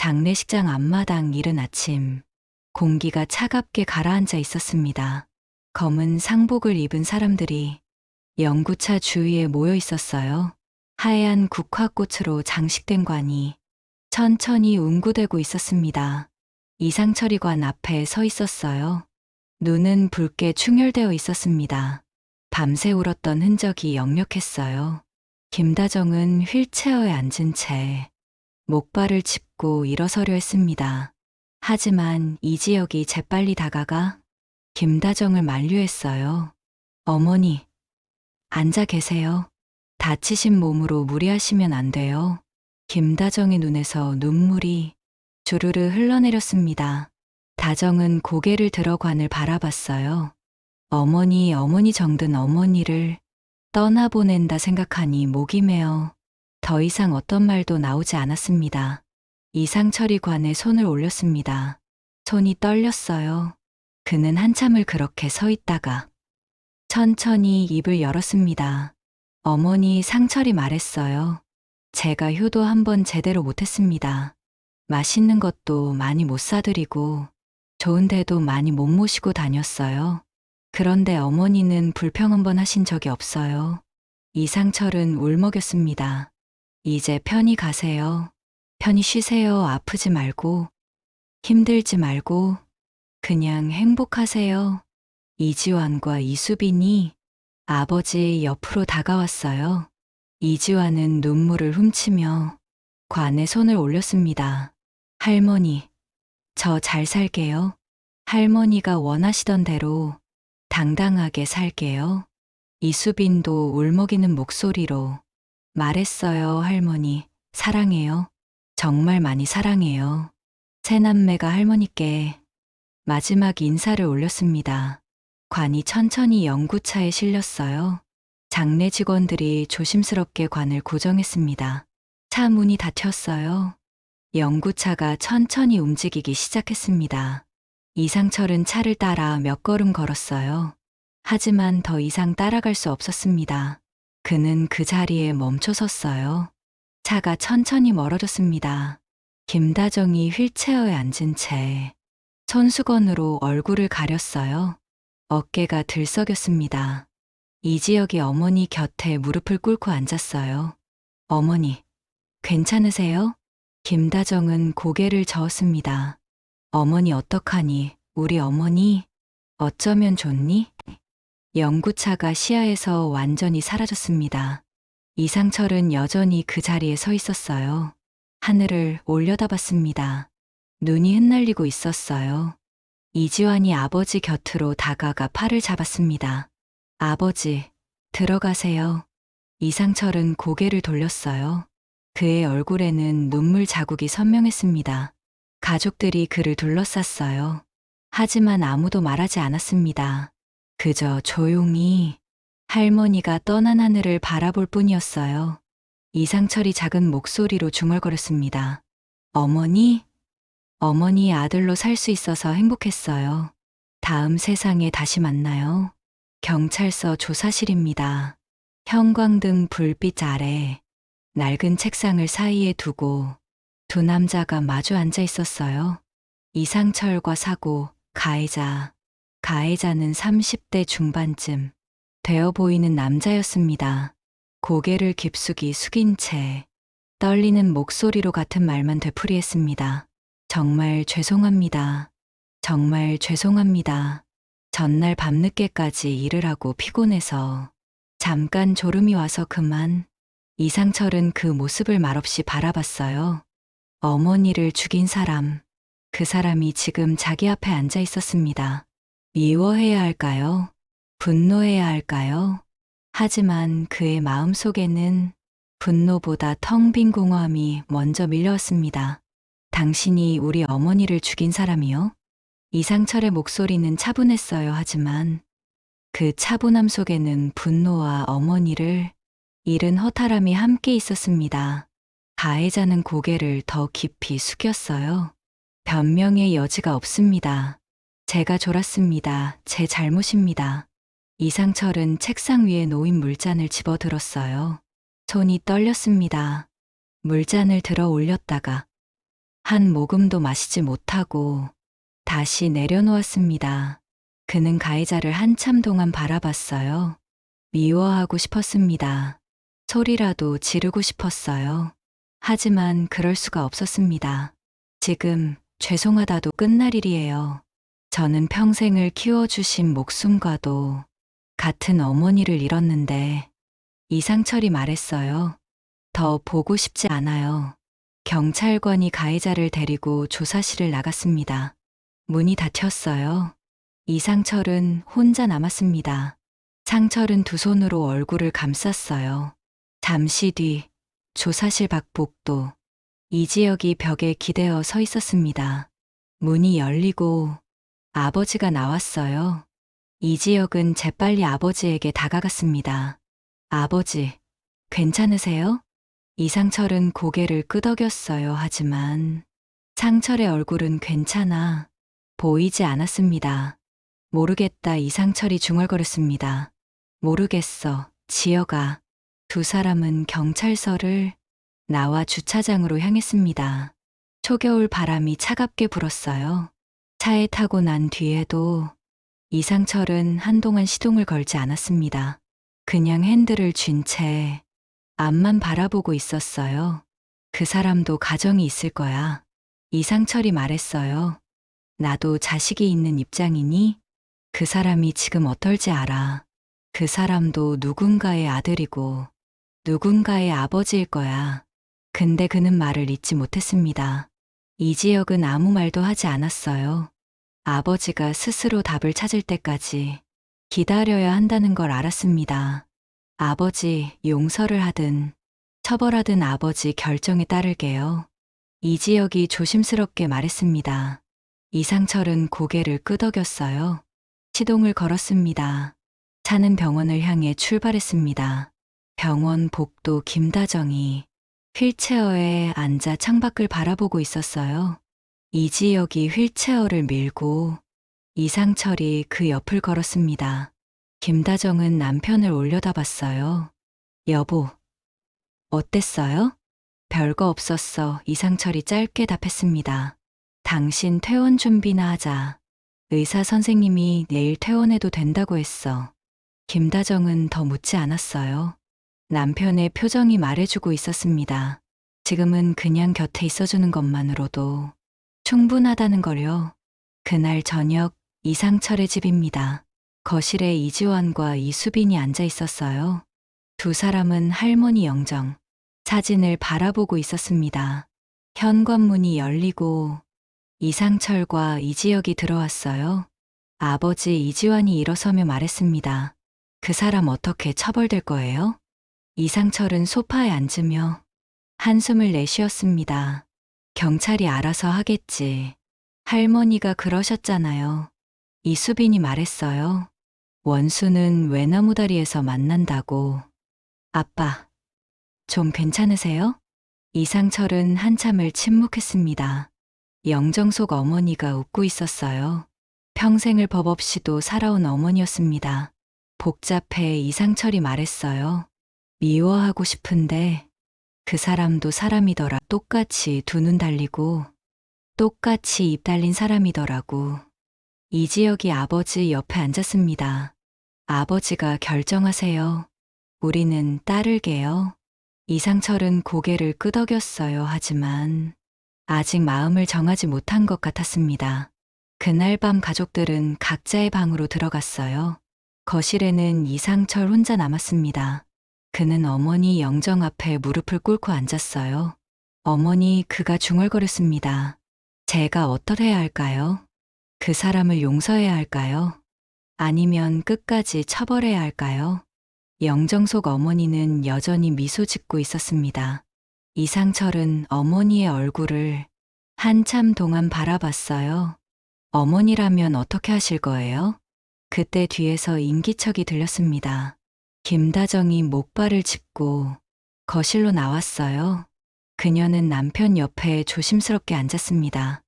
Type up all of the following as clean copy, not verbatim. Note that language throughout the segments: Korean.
장례식장 앞마당 이른 아침, 공기가 차갑게 가라앉아 있었습니다. 검은 상복을 입은 사람들이 영구차 주위에 모여 있었어요. 하얀 국화꽃으로 장식된 관이 천천히 운구되고 있었습니다. 이상철이관 앞에 서 있었어요. 눈은 붉게 충혈되어 있었습니다. 밤새 울었던 흔적이 역력했어요. 김다정은 휠체어에 앉은 채 목발을 짚고 일어서려 했습니다. 하지만 이지혁이 재빨리 다가가 김다정을 만류했어요. 어머니, 앉아 계세요. 다치신 몸으로 무리하시면 안 돼요. 김다정의 눈에서 눈물이 주르르 흘러내렸습니다. 다정은 고개를 들어 관을 바라봤어요. 어머니 정든 어머니를 떠나보낸다 생각하니 목이 메어 더 이상 어떤 말도 나오지 않았습니다. 이상철이 관에 손을 올렸습니다. 손이 떨렸어요. 그는 한참을 그렇게 서 있다가 천천히 입을 열었습니다. 어머니, 상철이 말했어요. 제가 효도 한번 제대로 못했습니다. 맛있는 것도 많이 못 사드리고 좋은 데도 많이 못 모시고 다녔어요. 그런데 어머니는 불평 한번 하신 적이 없어요. 이상철은 울먹였습니다. 이제 편히 가세요. 편히 쉬세요. 아프지 말고, 힘들지 말고, 그냥 행복하세요. 이지환과 이수빈이 아버지 옆으로 다가왔어요. 이지환은 눈물을 훔치며 관에 손을 올렸습니다. 할머니, 저 잘 살게요. 할머니가 원하시던 대로 당당하게 살게요. 이수빈도 울먹이는 목소리로 말했어요. 할머니, 사랑해요. 정말 많이 사랑해요. 새남매가 할머니께 마지막 인사를 올렸습니다. 관이 천천히 영구차에 실렸어요. 장례 직원들이 조심스럽게 관을 고정했습니다. 차 문이 닫혔어요. 영구차가 천천히 움직이기 시작했습니다. 이상철은 차를 따라 몇 걸음 걸었어요. 하지만 더 이상 따라갈 수 없었습니다. 그는 그 자리에 멈춰 섰어요. 차가 천천히 멀어졌습니다. 김다정이 휠체어에 앉은 채 손수건으로 얼굴을 가렸어요. 어깨가 들썩였습니다. 이지혁이 어머니 곁에 무릎을 꿇고 앉았어요. 어머니, 괜찮으세요? 김다정은 고개를 저었습니다. 어머니 어떡하니? 우리 어머니 어쩌면 좋니? 영구차가 시야에서 완전히 사라졌습니다. 이상철은 여전히 그 자리에 서 있었어요. 하늘을 올려다봤습니다. 눈이 흩날리고 있었어요. 이지환이 아버지 곁으로 다가가 팔을 잡았습니다. 아버지, 들어가세요. 이상철은 고개를 돌렸어요. 그의 얼굴에는 눈물 자국이 선명했습니다. 가족들이 그를 둘러쌌어요. 하지만 아무도 말하지 않았습니다. 그저 조용히 할머니가 떠난 하늘을 바라볼 뿐이었어요. 이상철이 작은 목소리로 중얼거렸습니다. 어머니? 어머니 아들로 살 수 있어서 행복했어요. 다음 세상에 다시 만나요. 경찰서 조사실입니다. 형광등 불빛 아래 낡은 책상을 사이에 두고 두 남자가 마주 앉아 있었어요. 이상철과 사고, 가해자. 가해자는 30대 중반쯤 되어 보이는 남자였습니다. 고개를 깊숙이 숙인 채 떨리는 목소리로 같은 말만 되풀이했습니다. 정말 죄송합니다. 정말 죄송합니다. 전날 밤늦게까지 일을 하고 피곤해서 잠깐 졸음이 와서 그만. 이상철은 그 모습을 말없이 바라봤어요. 어머니를 죽인 사람, 그 사람이 지금 자기 앞에 앉아 있었습니다. 미워해야 할까요? 분노해야 할까요? 하지만 그의 마음속에는 분노보다 텅 빈 공허함이 먼저 밀려왔습니다. 당신이 우리 어머니를 죽인 사람이요? 이상철의 목소리는 차분했어요. 하지만 그 차분함 속에는 분노와 어머니를 잃은 허탈함이 함께 있었습니다. 가해자는 고개를 더 깊이 숙였어요. 변명의 여지가 없습니다. 제가 졸았습니다. 제 잘못입니다. 이상철은 책상 위에 놓인 물잔을 집어들었어요. 손이 떨렸습니다. 물잔을 들어 올렸다가 한 모금도 마시지 못하고 다시 내려놓았습니다. 그는 가해자를 한참 동안 바라봤어요. 미워하고 싶었습니다. 소리라도 지르고 싶었어요. 하지만 그럴 수가 없었습니다. 지금 죄송하다도 끝날 일이에요. 저는 평생을 키워주신 목숨과도 같은 어머니를 잃었는데, 이상철이 말했어요. 더 보고 싶지 않아요. 경찰관이 가해자를 데리고 조사실을 나갔습니다. 문이 닫혔어요. 이상철은 혼자 남았습니다. 상철은 두 손으로 얼굴을 감쌌어요. 잠시 뒤 조사실 밖 복도, 이지혁이 벽에 기대어 서 있었습니다. 문이 열리고 아버지가 나왔어요. 이지혁은 재빨리 아버지에게 다가갔습니다. 아버지, 괜찮으세요? 이상철은 고개를 끄덕였어요. 하지만 상철의 얼굴은 괜찮아 보이지 않았습니다. 모르겠다. 이상철이 중얼거렸습니다. 모르겠어, 지혁아. 두 사람은 경찰서를 나와 주차장으로 향했습니다. 초겨울 바람이 차갑게 불었어요. 차에 타고 난 뒤에도 이상철은 한동안 시동을 걸지 않았습니다. 그냥 핸들을 쥔 채 앞만 바라보고 있었어요. 그 사람도 가정이 있을 거야. 이상철이 말했어요. 나도 자식이 있는 입장이니 그 사람이 지금 어떨지 알아. 그 사람도 누군가의 아들이고 누군가의 아버지일 거야. 근데 그는 말을 잇지 못했습니다. 이지혁은 아무 말도 하지 않았어요. 아버지가 스스로 답을 찾을 때까지 기다려야 한다는 걸 알았습니다. 아버지, 용서를 하든 처벌하든 아버지 결정에 따를게요. 이지혁이 조심스럽게 말했습니다. 이상철은 고개를 끄덕였어요. 시동을 걸었습니다. 차는 병원을 향해 출발했습니다. 병원 복도 김다정이 휠체어에 앉아 창밖을 바라보고 있었어요. 이지혁이 휠체어를 밀고 이상철이 그 옆을 걸었습니다. 김다정은 남편을 올려다봤어요. 여보, 어땠어요? 별거 없었어. 이상철이 짧게 답했습니다. 당신 퇴원 준비나 하자. 의사 선생님이 내일 퇴원해도 된다고 했어. 김다정은 더 묻지 않았어요. 남편의 표정이 말해주고 있었습니다. 지금은 그냥 곁에 있어주는 것만으로도 충분하다는 걸요. 그날 저녁 이상철의 집입니다. 거실에 이지환과 이수빈이 앉아 있었어요. 두 사람은 할머니 영정, 사진을 바라보고 있었습니다. 현관문이 열리고 이상철과 이지혁이 들어왔어요. 아버지 이지환이 일어서며 말했습니다. 그 사람 어떻게 처벌될 거예요? 이상철은 소파에 앉으며 한숨을 내쉬었습니다. 경찰이 알아서 하겠지. 할머니가 그러셨잖아요. 이수빈이 말했어요. 원수는 외나무다리에서 만난다고. 아빠, 좀 괜찮으세요? 이상철은 한참을 침묵했습니다. 영정속 어머니가 웃고 있었어요. 평생을 법 없이도 살아온 어머니였습니다. 복잡해. 이상철이 말했어요. 미워하고 싶은데 그 사람도 사람이더라. 똑같이 두 눈 달리고 똑같이 입 달린 사람이더라고. 이지혁이 아버지 옆에 앉았습니다. 아버지가 결정하세요. 우리는 따를게요. 이상철은 고개를 끄덕였어요. 하지만 아직 마음을 정하지 못한 것 같았습니다. 그날 밤 가족들은 각자의 방으로 들어갔어요. 거실에는 이상철 혼자 남았습니다. 그는 어머니 영정 앞에 무릎을 꿇고 앉았어요. 어머니, 그가 중얼거렸습니다. 제가 어떠해야 할까요? 그 사람을 용서해야 할까요? 아니면 끝까지 처벌해야 할까요? 영정속 어머니는 여전히 미소 짓고 있었습니다. 이상철은 어머니의 얼굴을 한참 동안 바라봤어요. 어머니라면 어떻게 하실 거예요? 그때 뒤에서 인기척이 들렸습니다. 김다정이 목발을 짚고 거실로 나왔어요. 그녀는 남편 옆에 조심스럽게 앉았습니다.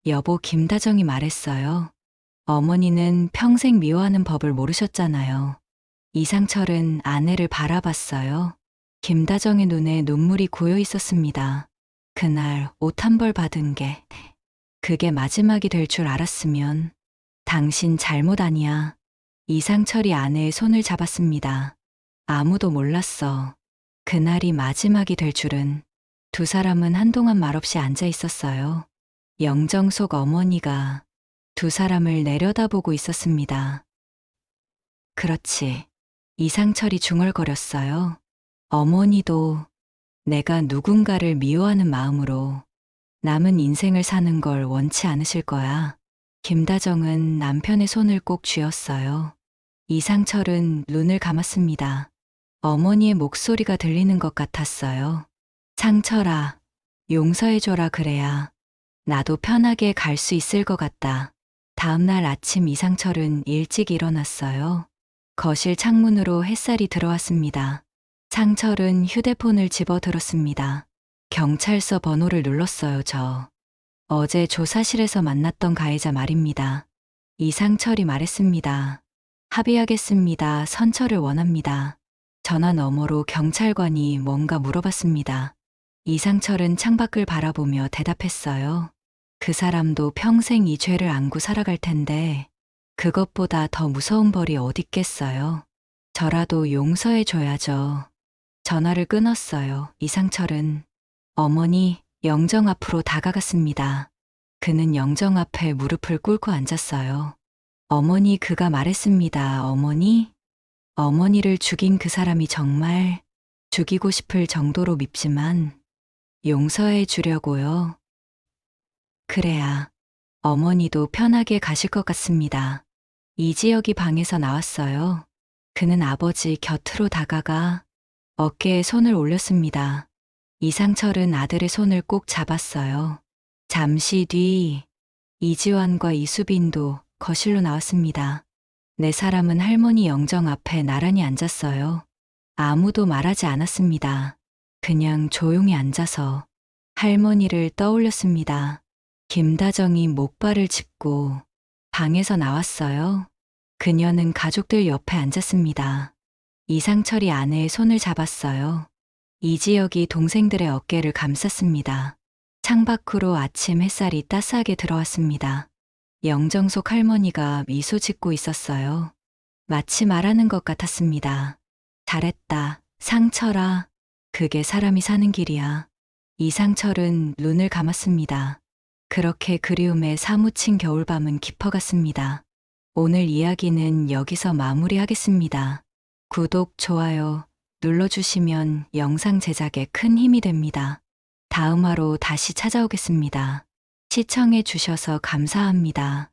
여보, 김다정이 말했어요. 어머니는 평생 미워하는 법을 모르셨잖아요. 이상철은 아내를 바라봤어요. 김다정의 눈에 눈물이 고여 있었습니다. 그날 옷 한 벌 받은 게 그게 마지막이 될 줄 알았으면 당신 잘못 아니야. 이상철이 아내의 손을 잡았습니다. 아무도 몰랐어. 그날이 마지막이 될 줄은. 두 사람은 한동안 말없이 앉아 있었어요. 영정 속 어머니가 두 사람을 내려다보고 있었습니다. 그렇지. 이상철이 중얼거렸어요. 어머니도 내가 누군가를 미워하는 마음으로 남은 인생을 사는 걸 원치 않으실 거야. 김다정은 남편의 손을 꼭 쥐었어요. 이상철은 눈을 감았습니다. 어머니의 목소리가 들리는 것 같았어요. 상철아, 용서해줘라 그래야 나도 편하게 갈 수 있을 것 같다. 다음날 아침 이상철은 일찍 일어났어요. 거실 창문으로 햇살이 들어왔습니다. 상철은 휴대폰을 집어들었습니다. 경찰서 번호를 눌렀어요, 저. 어제 조사실에서 만났던 가해자 말입니다. 이상철이 말했습니다. 합의하겠습니다. 선처를 원합니다. 전화 너머로 경찰관이 뭔가 물어봤습니다. 이상철은 창밖을 바라보며 대답했어요. 그 사람도 평생 이 죄를 안고 살아갈 텐데 그것보다 더 무서운 벌이 어딨겠어요. 저라도 용서해 줘야죠. 전화를 끊었어요. 이상철은 어머니, 영정 앞으로 다가갔습니다. 그는 영정 앞에 무릎을 꿇고 앉았어요. 어머니, 그가 말했습니다. 어머니? 어머니를 죽인 그 사람이 정말 죽이고 싶을 정도로 밉지만 용서해 주려고요. 그래야 어머니도 편하게 가실 것 같습니다. 이지혁이 방에서 나왔어요. 그는 아버지 곁으로 다가가 어깨에 손을 올렸습니다. 이상철은 아들의 손을 꼭 잡았어요. 잠시 뒤 이지환과 이수빈도 거실로 나왔습니다. 네 사람은 할머니 영정 앞에 나란히 앉았어요. 아무도 말하지 않았습니다. 그냥 조용히 앉아서 할머니를 떠올렸습니다. 김다정이 목발을 짚고 방에서 나왔어요. 그녀는 가족들 옆에 앉았습니다. 이상철이 아내의 손을 잡았어요. 이지혁이 동생들의 어깨를 감쌌습니다. 창밖으로 아침 햇살이 따스하게 들어왔습니다. 영정속 할머니가 미소 짓고 있었어요. 마치 말하는 것 같았습니다. 잘했다, 상철아. 그게 사람이 사는 길이야. 이상철은 눈을 감았습니다. 그렇게 그리움에 사무친 겨울밤은 깊어갔습니다. 오늘 이야기는 여기서 마무리하겠습니다. 구독, 좋아요 눌러주시면 영상 제작에 큰 힘이 됩니다. 다음 화로 다시 찾아오겠습니다. 시청해 주셔서 감사합니다.